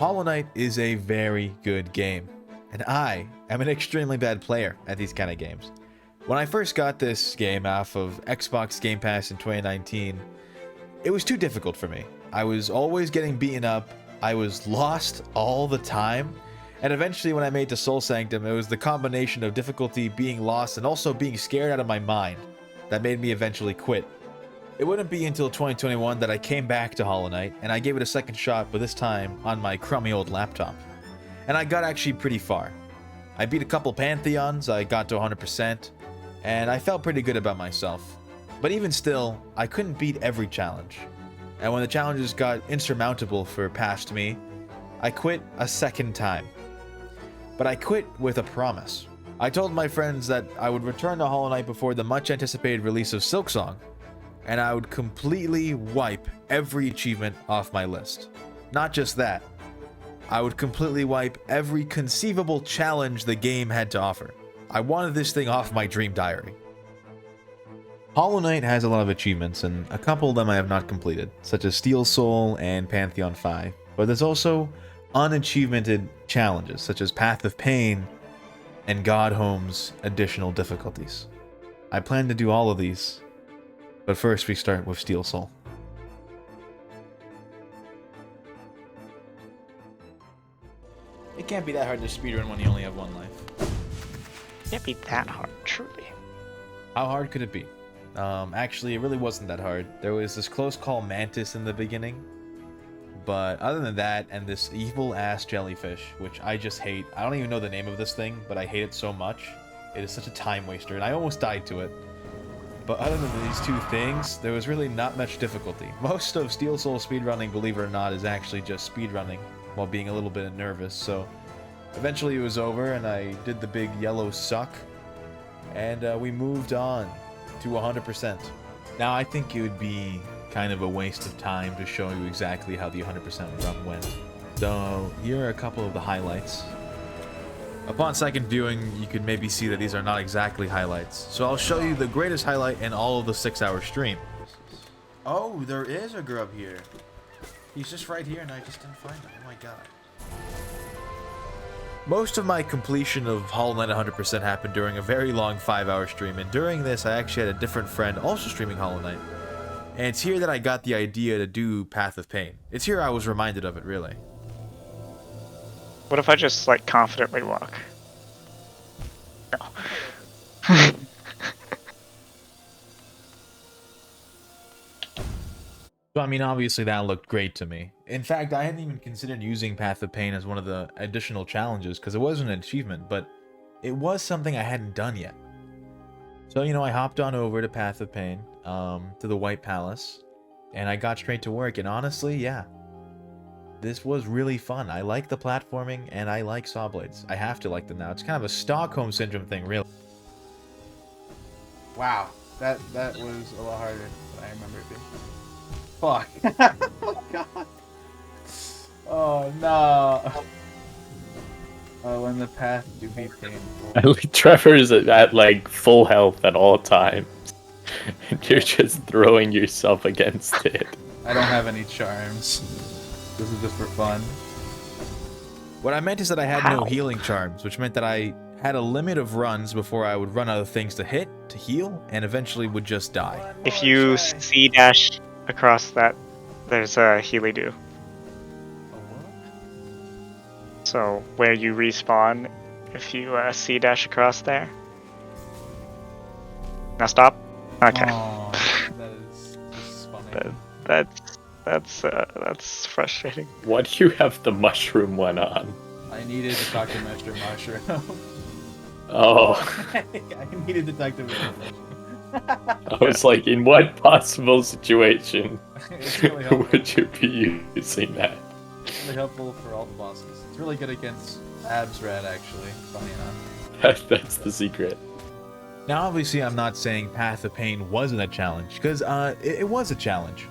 Hollow Knight is a very good game, and I am an extremely bad player at these kind of games. When I first got this game off of Xbox Game Pass in 2019, it was too difficult for me. I was always getting beaten up, I was lost all the time, and eventually when I made it to Soul Sanctum, it was the combination of difficulty, being lost, and also being scared out of my mind that made me eventually quit. It wouldn't be until 2021 that I came back to Hollow Knight, and I gave it a second shot, but this time on my crummy old laptop. And I got actually pretty far. I beat a couple Pantheons, I got to 100%, and I felt pretty good about myself. But even still, I couldn't beat every challenge. And when the challenges got insurmountable for past me, I quit a second time. But I quit with a promise. I told my friends that I would return to Hollow Knight before the much anticipated release of Silksong, and I would completely wipe every achievement off my list. Not just that, I would completely wipe every conceivable challenge the game had to offer. I wanted this thing off my dream diary. Hollow Knight has a lot of achievements, and a couple of them I have not completed, such as Steel Soul and Pantheon 5, but there's also unachievemented challenges, such as Path of Pain and Godhome's additional difficulties. I plan to do all of these, but first we start with Steel Soul. It can't be that hard to speedrun when you only have one life. Can't be that hard, truly. How hard could it be? Actually, it really wasn't that hard. There was this close call Mantis in the beginning, but other than that, and this evil-ass jellyfish, which I just hate. I don't even know the name of this thing, but I hate it so much. It is such a time waster, and I almost died to it. But other than these two things, there was really not much difficulty. Most of Steel Soul speedrunning, believe it or not, is actually just speedrunning while being a little bit nervous, so eventually it was over, and I did the big yellow suck, and we moved on to 100%. Now, I think it would be kind of a waste of time to show you exactly how the 100% run went. So, here are a couple of the highlights. Upon second viewing, you could maybe see that these are not exactly highlights. So I'll show you the greatest highlight in all of the 6-hour stream. Oh, there is a grub here. He's just right here and I just didn't find him. Oh my god. Most of my completion of Hollow Knight 100% happened during a very long 5-hour stream, and during this I actually had a different friend also streaming Hollow Knight. And it's here that I got the idea to do Path of Pain. It's here I was reminded of it, really. What if I just, like, confidently walk? No. So, I mean, obviously that looked great to me. In fact, I hadn't even considered using Path of Pain as one of the additional challenges, because it wasn't an achievement, but it was something I hadn't done yet. So, you know, I hopped on over to Path of Pain, to the White Palace, and I got straight to work, and honestly, yeah. This was really fun. I like the platforming, and I like saw blades. I have to like them now. It's kind of a Stockholm Syndrome thing, really. Wow, that was a lot harder than I remember it being. Fuck. Oh, God. Oh, no. Oh, and the path do be painful. Trevor is at, like, full health at all times. And you're just throwing yourself against it. I don't have any charms. This is just for fun. What I meant is that I had no healing charms, which meant that I had a limit of runs before I would run out of things to hit, to heal, and eventually would just die. If you C-dash across that, there's a Healy-Do. So, where you respawn, if you C-dash across there. Now stop. Okay. Aww, this is funny. That's frustrating. Why do you have the mushroom one on? I needed to talk to Mr. Mushroom. Oh. I needed to talk to Mr. Mushroom. I was like, in what possible situation really would you be using that? It's really helpful for all the bosses. It's really good against Abs Red, actually, funny enough. That's the secret. Now, obviously, I'm not saying Path of Pain wasn't a challenge, because it was a challenge.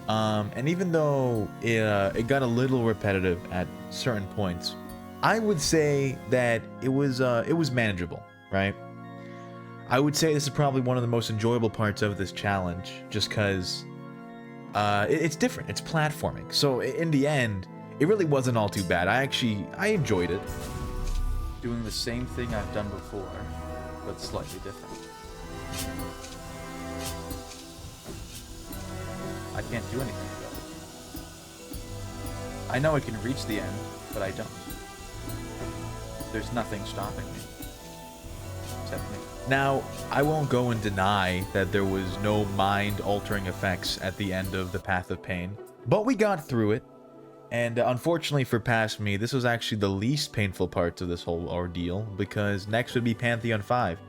And even though it got a little repetitive at certain points, I would say that it was manageable, right? I would say this is probably one of the most enjoyable parts of this challenge, just because it's different. It's platforming. So in the end, it really wasn't all too bad. I enjoyed it. Doing the same thing I've done before, but slightly different. I can't do anything about it. I know I can reach the end, but I don't. There's nothing stopping me. Except me. Now, I won't go and deny that there was no mind-altering effects at the end of the Path of Pain, but we got through it, and unfortunately for past me, this was actually the least painful parts of this whole ordeal, because next would be Pantheon 5.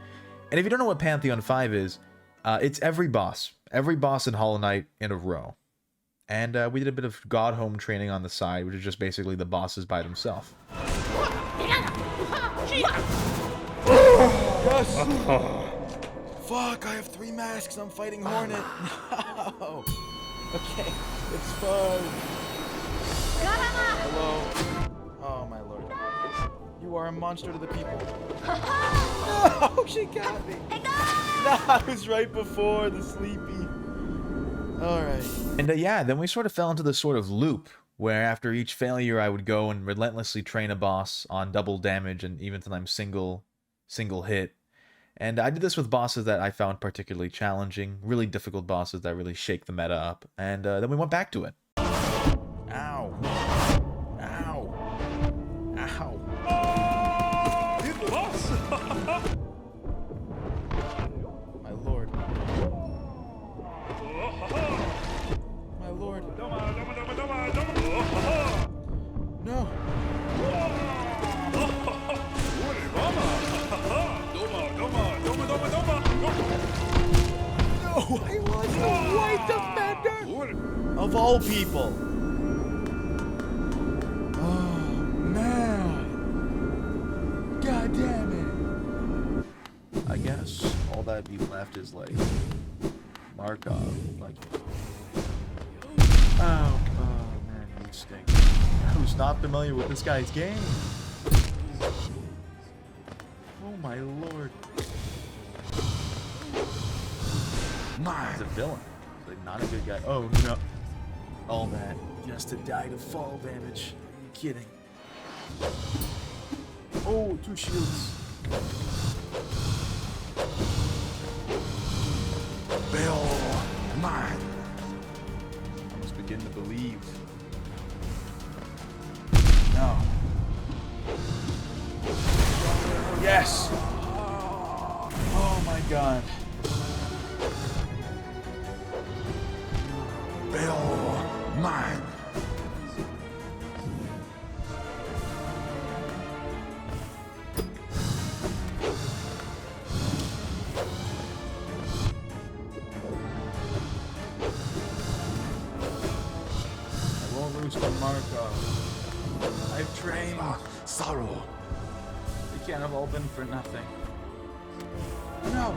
And if you don't know what Pantheon 5 is, it's every boss in HollowKnight in a row. And we did a bit of God Home training on the side, which is just basically the bosses by themselves. Yes! Fuck, I have 3 masks. I'm fighting Hornet. No. Okay, it's fun. Hello. Oh, my lord. You are a monster to the people. No, she got me. No, I was right before the sleepy. Alright. And yeah, then we sort of fell into this sort of loop, where after each failure I would go and relentlessly train a boss on double damage and even sometimes single hit. And I did this with bosses that I found particularly challenging, really difficult bosses that really shake the meta up. And then we went back to it. Ow. Ow. Ow. My lord. My lord. No. No, I was the white defender! Of all people. Oh, man. God damn it. I guess all that'd be left is like Markov, like. Oh man, you stink. Who's not familiar with this guy's game? Oh my lord. He's a villain. He's like not a good guy. Oh no. All that just to die to fall damage. Are you kidding? Oh, 2 shields. Bill, mine. I must begin to believe. No. Yes. Oh my god. Bill, mine. I won't lose to Markov. I've trained. Sorrow. They can't have all been for nothing. No.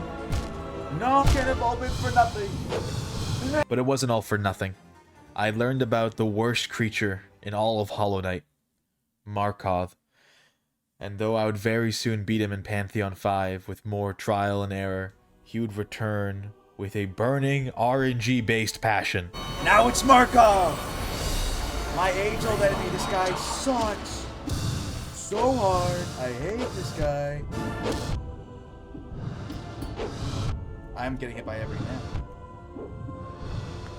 No, can't have all been for nothing. But it wasn't all for nothing. I learned about the worst creature in all of HollowKnight, Markov. And though I would very soon beat him in Pantheon 5 with more trial and error, he would return with a burning RNG-based passion. Now it's Markov! My age-old enemy, this guy sucks so hard. I hate this guy. I'm getting hit by every now.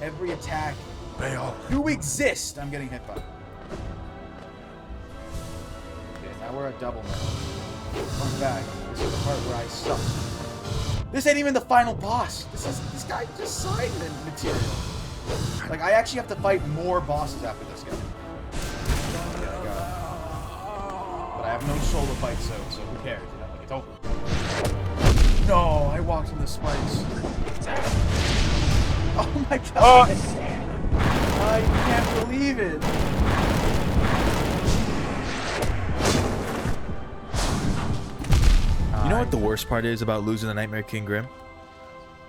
Every attack you exist, I'm getting hit by. Okay, now we're at double now. Come back. This is the part where I suck. This ain't even the final boss. This guy just signed the material. Like, I actually have to fight more bosses after this guy. Yeah, I got it. But I have no soul to fight, so who cares? You know, like, it's over. No, I walked into spikes. Oh my god! I can't believe it! You know what the worst part is about losing the Nightmare King Grim?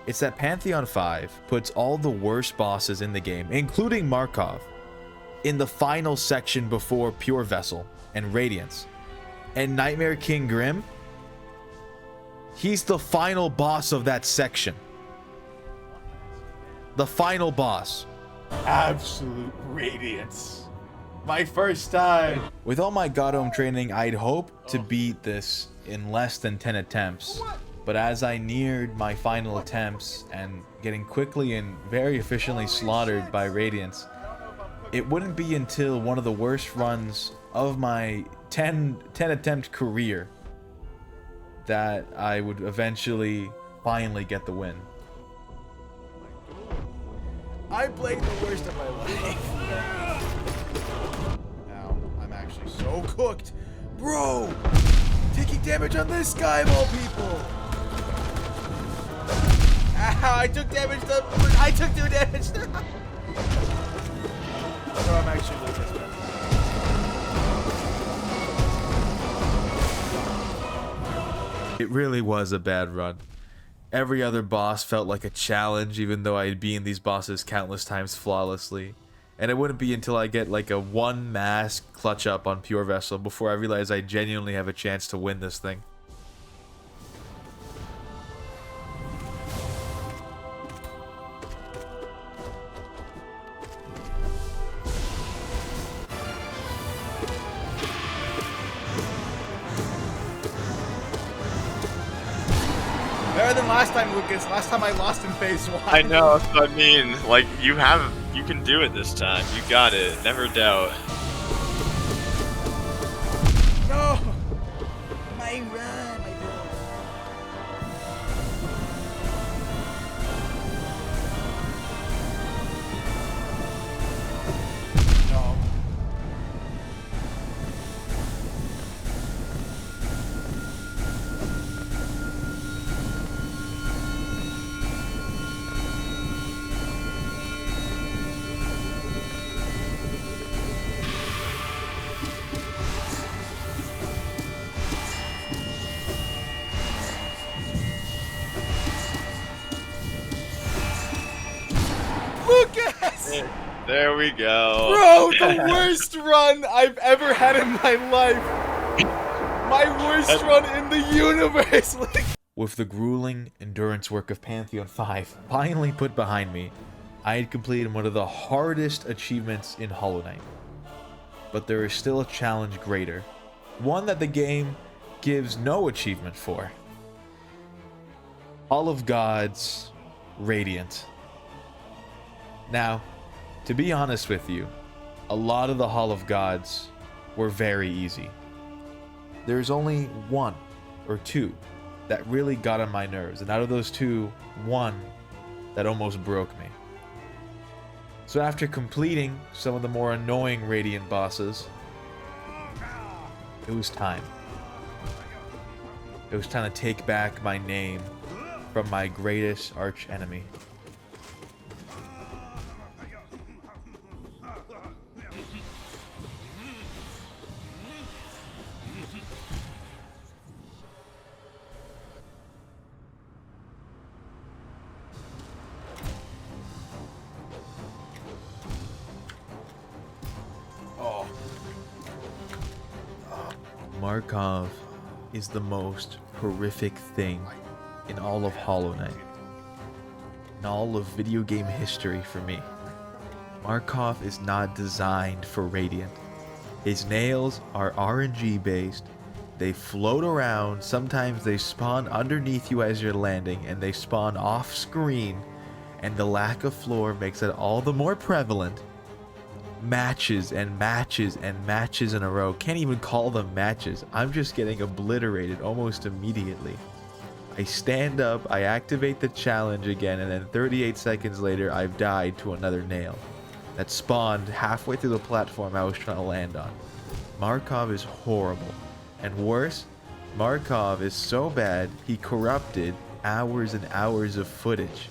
It's that Pantheon 5 puts all the worst bosses in the game, including Markov, in the final section before Pure Vessel and Radiance. And Nightmare King Grim, he's the final boss of that section. The final boss. Absolute radiance. My first time. With all my Godhome training, I'd hoped to beat this in less than 10 attempts. But as I neared my final attempts and getting quickly and very efficiently slaughtered by Radiance, it wouldn't be until one of the worst runs of my 10 attempt career that I would eventually finally get the win. I played the worst of my life. Now, I'm actually so cooked. Bro! Taking damage on this guy of all people! Ow, I took damage. I took 2 damage. So I'm actually losing this one. It really was a bad run. Every other boss felt like a challenge, even though I'd beaten these bosses countless times flawlessly. And it wouldn't be until I get like a 1 mask clutch up on Pure Vessel before I realize I genuinely have a chance to win this thing. Better than last time, Lucas. Last time I lost in phase 1. I know, that's what I mean. Like, you can do it this time. You got it. Never doubt. No! My run, my run. No. Lucas! There we go. Bro, the worst run I've ever had in my life. My worst run in the universe. With the grueling endurance work of Pantheon 5 finally put behind me, I had completed one of the hardest achievements in HollowKnight. But there is still a challenge greater, one that the game gives no achievement for. Hall of Gods, Radiant. Now, to be honest with you, a lot of the Hall of Gods were very easy. There's only 1 or 2 that really got on my nerves, and out of those 2, 1 that almost broke me. So after completing some of the more annoying Radiant bosses, it was time. It was time to take back my name from my greatest arch enemy. Markov is the most horrific thing in all of HollowKnight. In all of video game history for me. Markov is not designed for Radiant. His nails are RNG based. They float around. Sometimes they spawn underneath you as you're landing, and they spawn off screen. And the lack of floor makes it all the more prevalent. Matches and matches and matches in a row. Can't even call them matches. I'm just getting obliterated almost immediately. I stand up, I activate the challenge again, and then 38 seconds later, I've died to another nail that spawned halfway through the platform I was trying to land on. Markov is horrible. And worse, Markov is so bad, he corrupted hours and hours of footage.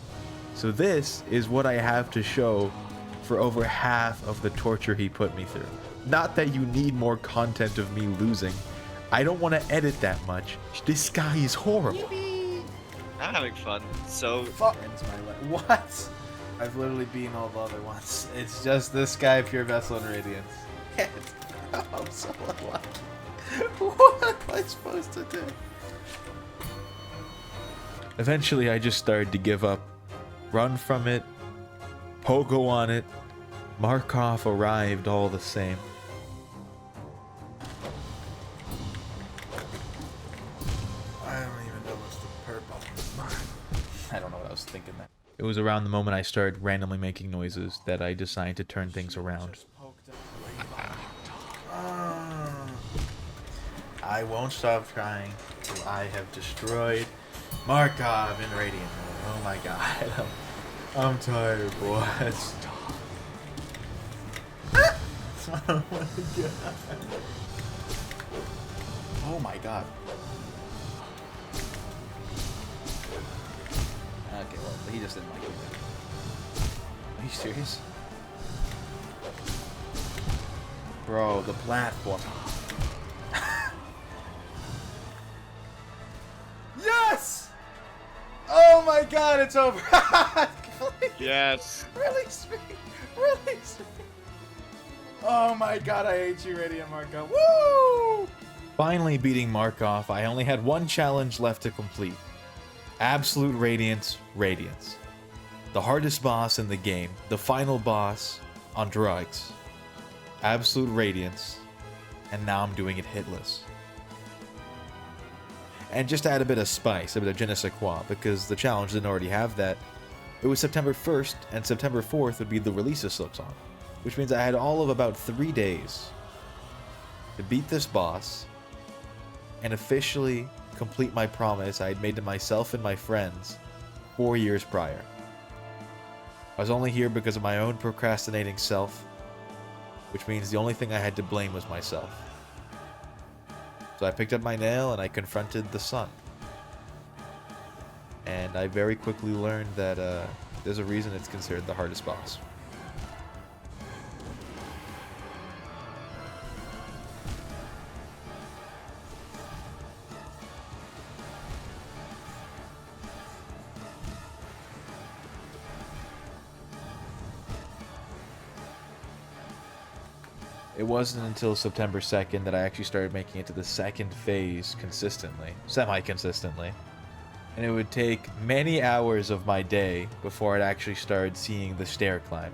So this is what I have to show for over half of the torture he put me through. Not that you need more content of me losing. I don't want to edit that much. This guy is horrible. I'm having fun. So, Ends my life. What? I've literally beaten all the other ones. It's just this guy, Pure Vessel, and Radiance. I'm so unlucky. What am I supposed to do? Eventually, I just started to give up. Run from it. Pogo on it. Markov arrived all the same. was thinking that. It was around the moment I started randomly making noises that I decided to turn things around. I won't stop trying till I have destroyed Markov in Radiant. Oh my god. I'm tired, boys. Oh my god. Oh my god. Okay, well, he just didn't like it. Are you serious? Bro, the platform. Yes! Oh my god, it's over. Please. Yes. Release me. Release me. Oh my god, I hate you, Radiant Markov. Woo! Finally beating Markov, I only had one challenge left to complete. Absolute Radiance, Radiance. The hardest boss in the game, the final boss on drugs. Absolute Radiance, and now I'm doing it hitless. And just to add a bit of spice, a bit of je ne sais quoi, because the challenge didn't already have that, it was September 1st, and September 4th would be the release of Silksong, which means I had all of about 3 days to beat this boss and officially complete my promise I had made to myself and my friends 4 years prior. I was only here because of my own procrastinating self, which means the only thing I had to blame was myself. So I picked up my nail and I confronted the sun. And I very quickly learned that there's a reason it's considered the hardest boss. It wasn't until September 2nd that I actually started making it to the second phase consistently, semi-consistently. And it would take many hours of my day before I'd actually started seeing the stair climb.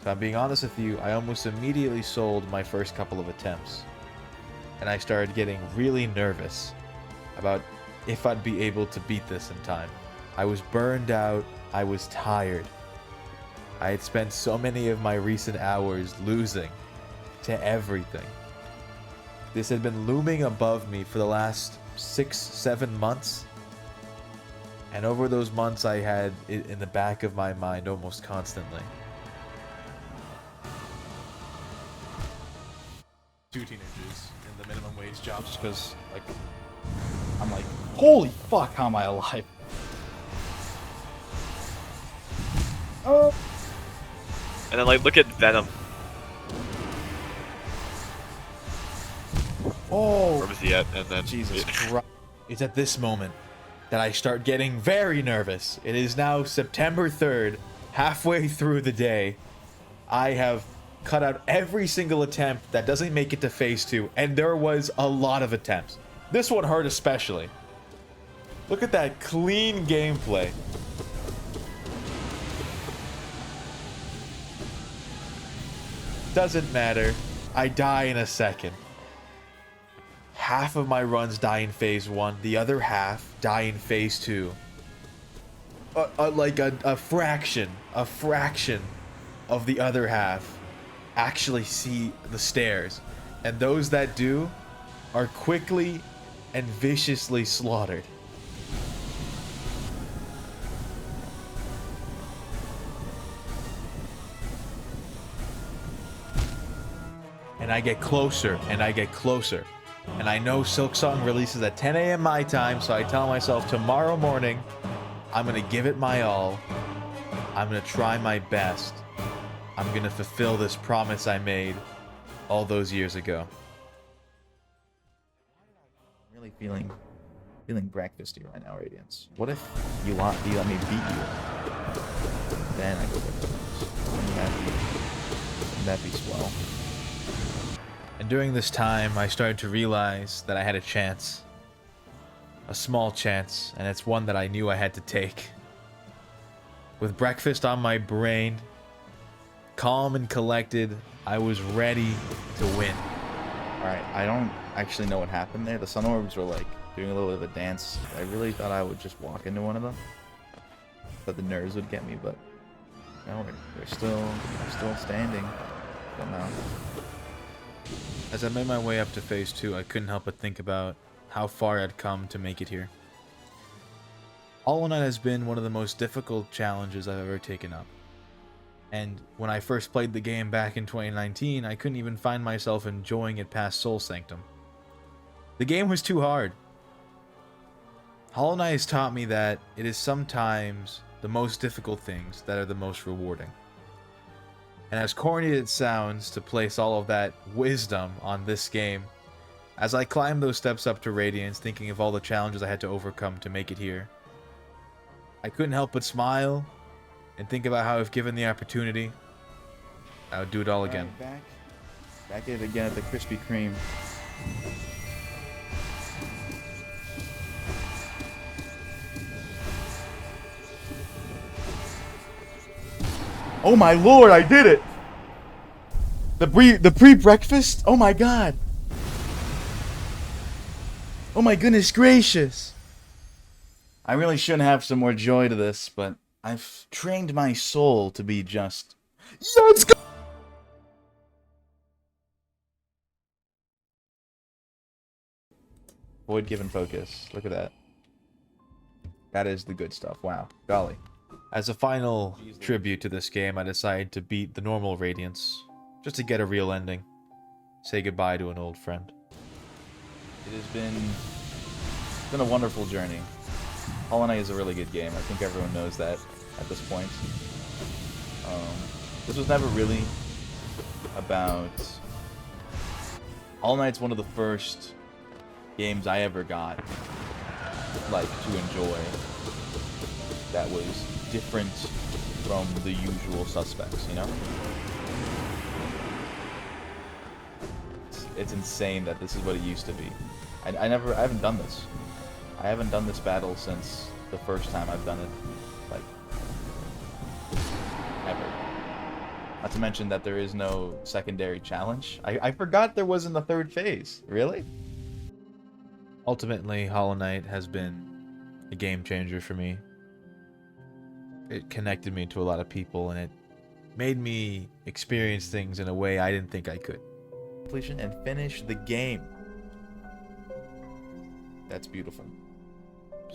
So I'm being honest with you, I almost immediately sold my first couple of attempts. And I started getting really nervous about if I'd be able to beat this in time. I was burned out, I was tired. I had spent so many of my recent hours losing to everything. This had been looming above me for the last 6-7 months. And over those months I had it in the back of my mind almost constantly. 2 teenagers in the minimum wage job just because, like, I'm like, holy fuck, how am I alive? Oh. And then like look at Venom. Oh. Where was he at? And then Jesus Christ. It's at this moment that I start getting very nervous. It is now September 3rd, halfway through the day. I have cut out every single attempt that doesn't make it to phase 2, and there was a lot of attempts. This one hurt especially. Look at that clean gameplay. Doesn't matter. I die in a second. Half of my runs die in phase 1, the other half die in phase 2. Like a fraction of the other half actually see the stairs. And those that do are quickly and viciously slaughtered. And I get closer and I get closer. And I know Silksong releases at 10 a.m. my time, so I tell myself tomorrow morning, I'm going to give it my all. I'm going to try my best. I'm going to fulfill this promise I made all those years ago. I'm really feeling breakfasty right now, Radiance. What if you let me beat you? Then I go get those. That'd be swell. And during this time, I started to realize that I had a chance. A small chance, and it's one that I knew I had to take. With breakfast on my brain, calm and collected, I was ready to win. Alright, I don't actually know what happened there. The sun orbs were like doing a little bit of a dance. I really thought I would just walk into one of them. thought the nerves would get me, but no, we're still standing somehow. As I made my way up to phase 2, I couldn't help but think about how far I'd come to make it here. HollowKnight has been one of the most difficult challenges I've ever taken up. And when I first played the game back in 2019, I couldn't even find myself enjoying it past Soul Sanctum. The game was too hard. HollowKnight has taught me that it is sometimes the most difficult things that are the most rewarding. And as corny as it sounds to place all of that wisdom on this game, as I climbed those steps up to Radiance, thinking of all the challenges I had to overcome to make it here, I couldn't help but smile and think about how if given the opportunity, I would do it all again. Right, back at it again at the Krispy Kreme. Oh my lord, I did it! The pre-breakfast? Oh my god! Oh my goodness gracious! I really shouldn't have some more joy to this, but I've trained my soul to be just... Let's go! Void given focus. Look at that. That is the good stuff. Wow. Golly. As a final tribute to this game, I decided to beat the normal Radiance, just to get a real ending. Say goodbye to an old friend. It has been a wonderful journey. HollowKnight is a really good game. I think everyone knows that at this point. This was never really about... HollowKnight's one of the first games I ever got, like, to enjoy that was different from the usual suspects, you know? It's insane that this is what it used to be. I haven't done this. I haven't done this battle since the first time I've done it, like, ever. Not to mention that there is no secondary challenge. I forgot there wasn't a third phase. Really? Ultimately, HollowKnight has been a game changer for me. It connected me to a lot of people, and it made me experience things in a way I didn't think I could. Completion and finish the game. That's beautiful.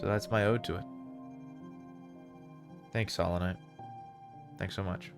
So that's my ode to it. Thanks, HollowKnight. Thanks so much.